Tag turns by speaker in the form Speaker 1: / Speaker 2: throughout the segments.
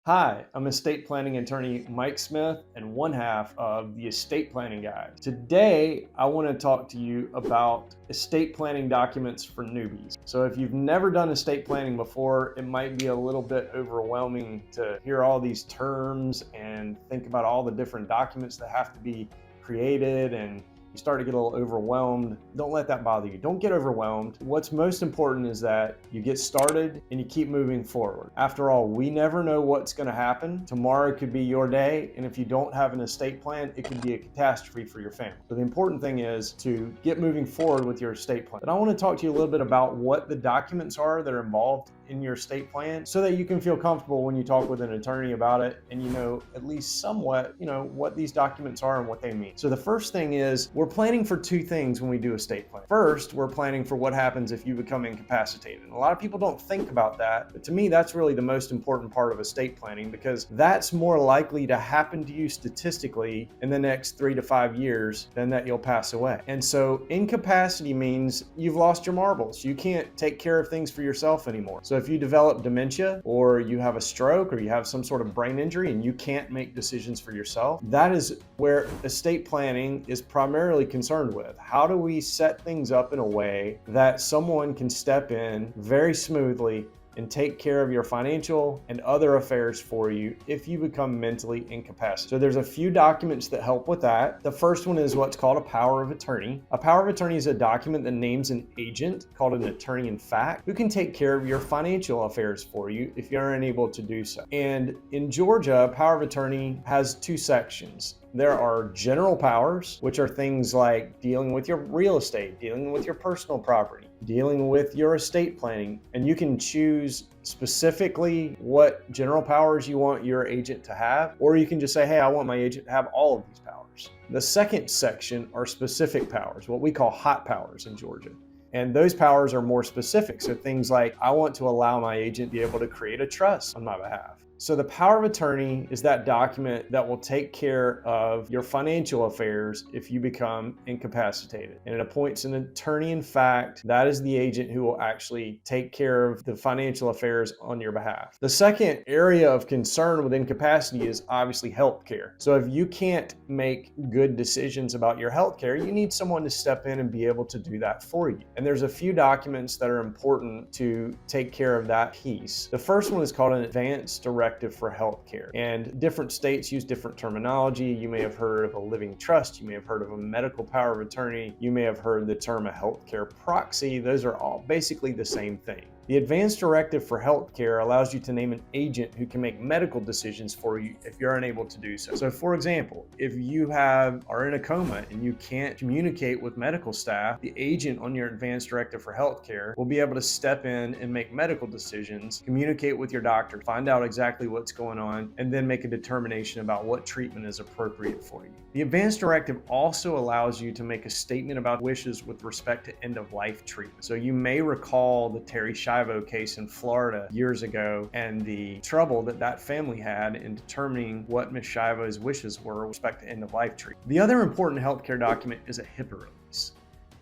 Speaker 1: Hi, I'm estate planning attorney Mike Smith and one half of the Estate Planning Guide. Today, I want to talk to you about estate planning documents for newbies. So if you've never done estate planning before, it might be a little bit overwhelming to hear all these terms and think about all the different documents that have to be created, and you start to get a little overwhelmed. Don't let that bother you. Don't get overwhelmed. What's most important is that you get started and you keep moving forward. After all, we never know what's going to happen. Tomorrow could be your day, and if you don't have an estate plan, it could be a catastrophe for your family. So the important thing is to get moving forward with your estate plan. But I want to talk to you a little bit about what the documents are that are involved in your estate plan so that you can feel comfortable when you talk with an attorney about it, and you know at least somewhat what these documents are and what they mean. So the first thing is, we're planning for two things when we do estate plan. First, we're planning for what happens if you become incapacitated. And a lot of people don't think about that, but to me that's really the most important part of estate planning, because that's more likely to happen to you statistically in the next 3 to 5 years than that you'll pass away. And so incapacity means you've lost your marbles. You can't take care of things for yourself anymore. So if you develop dementia, or you have a stroke, or you have some sort of brain injury and you can't make decisions for yourself, that is where estate planning is primarily concerned with. How do we set things up in a way that someone can step in very smoothly and take care of your financial and other affairs for you if you become mentally incapacitated? So there's a few documents that help with that. The first one is what's called a power of attorney. A power of attorney is a document that names an agent, called an attorney in fact, who can take care of your financial affairs for you if you're unable to do so. And in Georgia, a power of attorney has two sections. There are general powers, which are things like dealing with your real estate, dealing with your personal property, dealing with your estate planning, and you can choose specifically what general powers you want your agent to have, or you can just say, hey, I want my agent to have all of these powers. The second section are specific powers, what we call hot powers in Georgia. And those powers are more specific. So things like, I want to allow my agent to be able to create a trust on my behalf. So the power of attorney is that document that will take care of your financial affairs if you become incapacitated. And it appoints an attorney in fact. That is the agent who will actually take care of the financial affairs on your behalf. The second area of concern with incapacity is obviously healthcare. So if you can't make good decisions about your healthcare, you need someone to step in and be able to do that for you. And there's a few documents that are important to take care of that piece. The first one is called an advance directive for healthcare, and different states use different terminology. You may have heard of a living trust, you may have heard of a medical power of attorney, you may have heard the term a healthcare proxy. Those are all basically the same thing. The advance directive for healthcare allows you to name an agent who can make medical decisions for you if you're unable to do so. So for example, if you are in a coma and you can't communicate with medical staff, the agent on your advance directive for healthcare will be able to step in and make medical decisions, communicate with your doctor, find out exactly what's going on, and then make a determination about what treatment is appropriate for you. The advance directive also allows you to make a statement about wishes with respect to end-of-life treatment. So you may recall the Terry Schiavo case in Florida years ago and the trouble that family had in determining what Ms. Schiavo's wishes were with respect to end-of-life treatment. The other important healthcare document is a HIPAA release.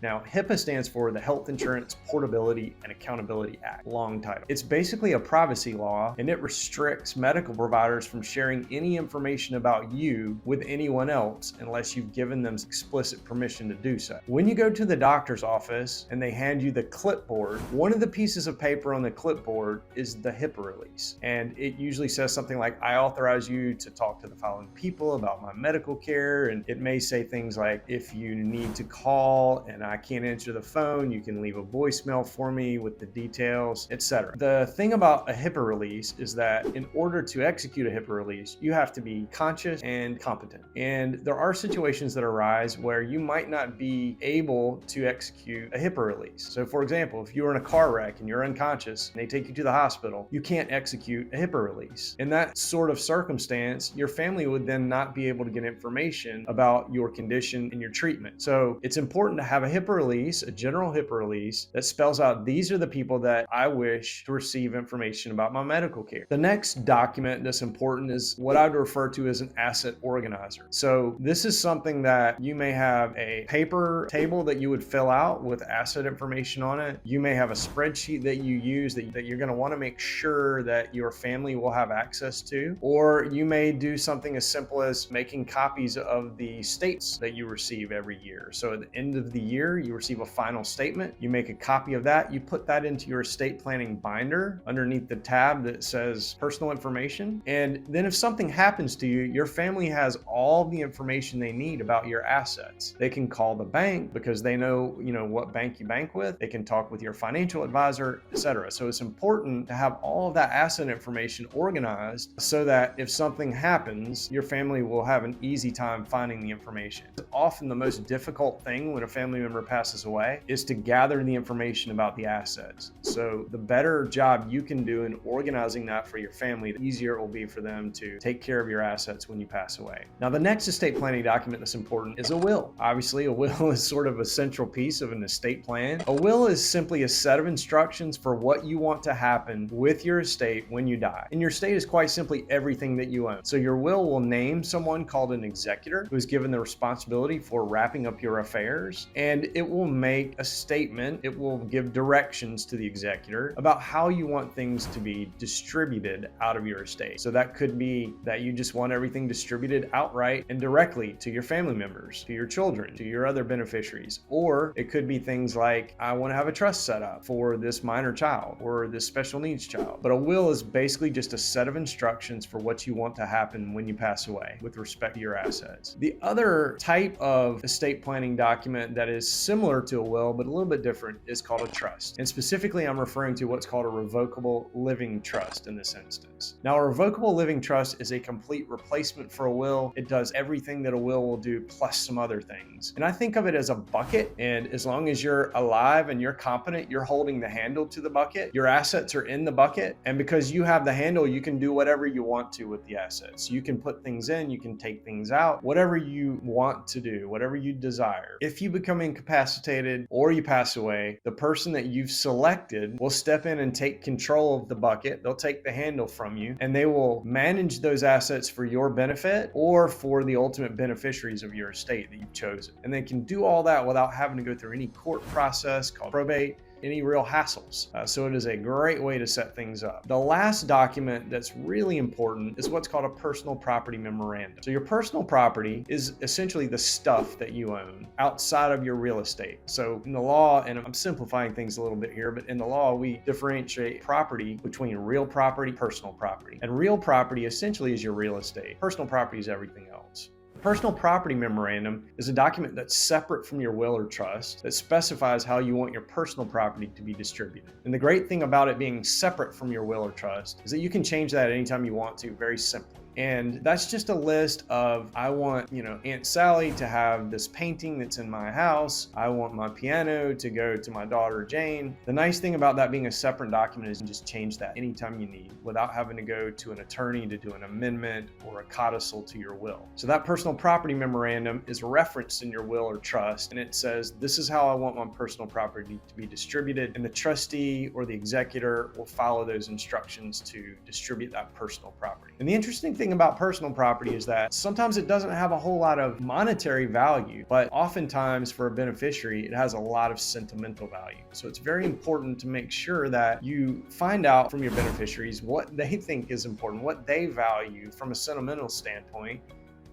Speaker 1: Now, HIPAA stands for the Health Insurance Portability and Accountability Act, long title. It's basically a privacy law, and it restricts medical providers from sharing any information about you with anyone else unless you've given them explicit permission to do so. When you go to the doctor's office and they hand you the clipboard, one of the pieces of paper on the clipboard is the HIPAA release. And it usually says something like, I authorize you to talk to the following people about my medical care. And it may say things like, if you need to call and I can't answer the phone, you can leave a voicemail for me with the details, etc. The thing about a HIPAA release is that in order to execute a HIPAA release, you have to be conscious and competent. And there are situations that arise where you might not be able to execute a HIPAA release. So for example, if you were in a car wreck and you're unconscious and they take you to the hospital, you can't execute a HIPAA release. In that sort of circumstance, your family would then not be able to get information about your condition and your treatment. So it's important to have a HIPAA HIPAA release, a general HIPAA release that spells out these are the people that I wish to receive information about my medical care. The next document that's important is what I'd refer to as an asset organizer. So this is something that you may have a paper table that you would fill out with asset information on it. You may have a spreadsheet that you use that you're going to want to make sure that your family will have access to, or you may do something as simple as making copies of the statements that you receive every year. So at the end of the year, you receive a final statement, you make a copy of that, you put that into your estate planning binder underneath the tab that says personal information. And then if something happens to you, your family has all the information they need about your assets. They can call the bank because they know, what bank you bank with. They can talk with your financial advisor, etc. So it's important to have all of that asset information organized so that if something happens, your family will have an easy time finding the information. Often the most difficult thing when a family member passes away is to gather the information about the assets. So the better job you can do in organizing that for your family, the easier it will be for them to take care of your assets when you pass away. Now, the next estate planning document that's important is a will. Obviously, a will is sort of a central piece of an estate plan. A will is simply a set of instructions for what you want to happen with your estate when you die. And your estate is quite simply everything that you own. So your will name someone called an executor who is given the responsibility for wrapping up your affairs, and it will make a statement. It will give directions to the executor about how you want things to be distributed out of your estate. So that could be that you just want everything distributed outright and directly to your family members, to your children, to your other beneficiaries. Or it could be things like, I want to have a trust set up for this minor child or this special needs child. But a will is basically just a set of instructions for what you want to happen when you pass away with respect to your assets. The other type of estate planning document that is similar to a will but a little bit different is called a trust. And specifically, I'm referring to what's called a revocable living trust in this instance. Now, a revocable living trust is a complete replacement for a will. It does everything that a will do plus some other things. And I think of it as a bucket, and as long as you're alive and you're competent, you're holding the handle to the bucket. Your assets are in the bucket, and because you have the handle, you can do whatever you want to with the assets. You can put things in, you can take things out, whatever you want to do, whatever you desire. If you become incapacitated or you pass away, the person that you've selected will step in and take control of the bucket. They'll take the handle from you, and they will manage those assets for your benefit or for the ultimate beneficiaries of your estate that you've chosen. And they can do all that without having to go through any court process called probate, any real hassles. So it is a great way to set things up. The last document that's really important is what's called a personal property memorandum. So your personal property is essentially the stuff that you own outside of your real estate. So in the law, and I'm simplifying things a little bit here, but in the law, we differentiate property between real property, personal property. And real property essentially is your real estate. Personal property is everything else. Personal property memorandum is a document that's separate from your will or trust that specifies how you want your personal property to be distributed. And the great thing about it being separate from your will or trust is that you can change that anytime you want to, very simply. And that's just a list of, I want, Aunt Sally to have this painting that's in my house. I want my piano to go to my daughter Jane. The nice thing about that being a separate document is you can just change that anytime you need without having to go to an attorney to do an amendment or a codicil to your will. So that personal property memorandum is referenced in your will or trust, and it says, this is how I want my personal property to be distributed. And the trustee or the executor will follow those instructions to distribute that personal property. And the interesting thing about personal property is that sometimes it doesn't have a whole lot of monetary value, but oftentimes for a beneficiary, it has a lot of sentimental value. So it's very important to make sure that you find out from your beneficiaries what they think is important, what they value from a sentimental standpoint,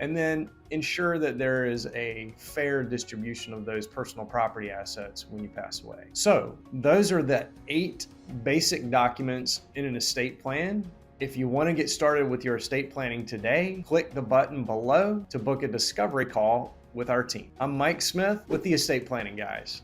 Speaker 1: and then ensure that there is a fair distribution of those personal property assets when you pass away. So those are the 8 basic documents in an estate plan. If you want to get started with your estate planning today, click the button below to book a discovery call with our team. I'm Mike Smith with the Estate Planning Guys.